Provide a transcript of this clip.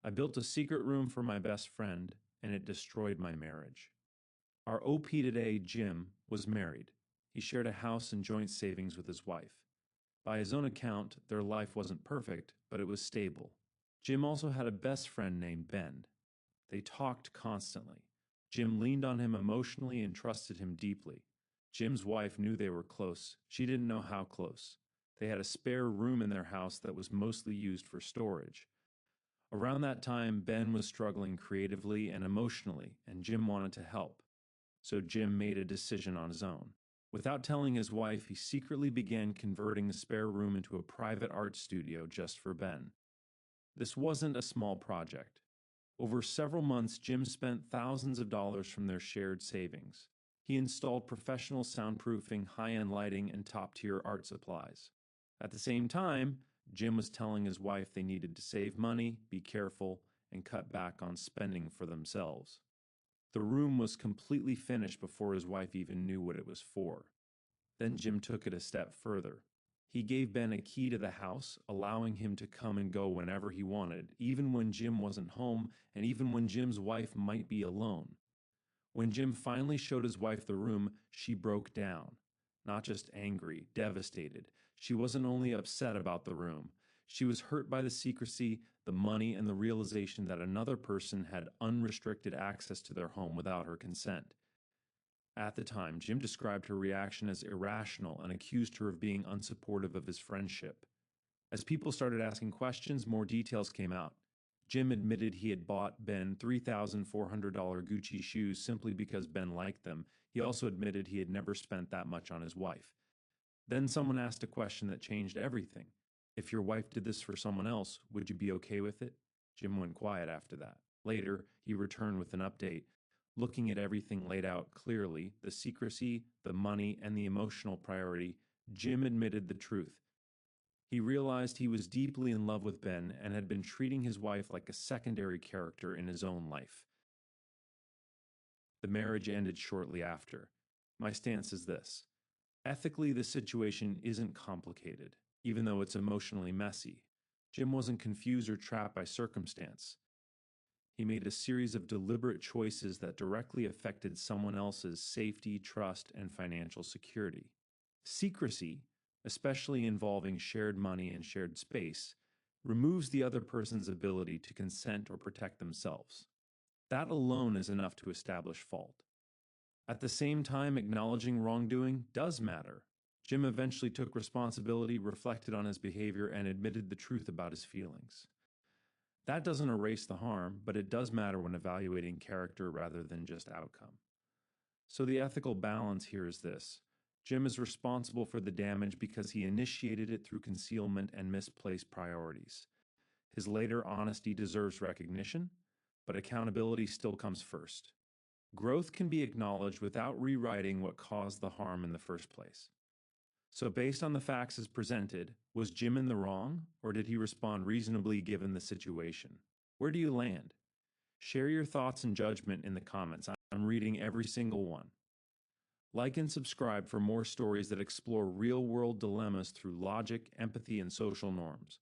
I built a secret room for my best friend, and it destroyed my marriage. Our OP today, Jim, was married. He shared a house and joint savings with his wife. By his own account, their life wasn't perfect, but it was stable. Jim also had a best friend named Ben. They talked constantly. Jim leaned on him emotionally and trusted him deeply. Jim's wife knew they were close. She didn't know how close. They had a spare room in their house that was mostly used for storage. Around that time, Ben was struggling creatively and emotionally, and Jim wanted to help. So Jim made a decision on his own. Without telling his wife, he secretly began converting the spare room into a private art studio just for Ben. This wasn't a small project. Over several months, Jim spent thousands of dollars from their shared savings. He installed professional soundproofing, high-end lighting, and top-tier art supplies. At the same time, Jim was telling his wife they needed to save money, be careful, and cut back on spending for themselves. The room was completely finished before his wife even knew what it was for. Then Jim took it a step further. He gave Ben a key to the house, allowing him to come and go whenever he wanted, even when Jim wasn't home and even when Jim's wife might be alone. When Jim finally showed his wife the room, she broke down. Not just angry, devastated. She wasn't only upset about the room. She was hurt by the secrecy, the money, and the realization that another person had unrestricted access to their home without her consent. At the time, Jim described her reaction as irrational and accused her of being unsupportive of his friendship. As people started asking questions, more details came out. Jim admitted he had bought Ben $3,400 Gucci shoes simply because Ben liked them. He also admitted he had never spent that much on his wife. Then someone asked a question that changed everything. If your wife did this for someone else, would you be okay with it? Jim went quiet after that. Later, he returned with an update. Looking at everything laid out clearly, the secrecy, the money, and the emotional priority, Jim admitted the truth. He realized he was deeply in love with Ben and had been treating his wife like a secondary character in his own life. The marriage ended shortly after. My stance is this. Ethically, the situation isn't complicated, even though it's emotionally messy. Jim wasn't confused or trapped by circumstance. He made a series of deliberate choices that directly affected someone else's safety, trust, and financial security. Secrecy, especially involving shared money and shared space, removes the other person's ability to consent or protect themselves. That alone is enough to establish fault. At the same time, acknowledging wrongdoing does matter. Jim eventually took responsibility, reflected on his behavior, and admitted the truth about his feelings. That doesn't erase the harm, but it does matter when evaluating character rather than just outcome. So the ethical balance here is this. Jim is responsible for the damage because he initiated it through concealment and misplaced priorities. His later honesty deserves recognition, but accountability still comes first. Growth can be acknowledged without rewriting what caused the harm in the first place. So based on the facts as presented, was Jim in the wrong, or did he respond reasonably given the situation? Where do you land? Share your thoughts and judgment in the comments. I'm reading every single one. Like and subscribe for more stories that explore real-world dilemmas through logic, empathy, and social norms.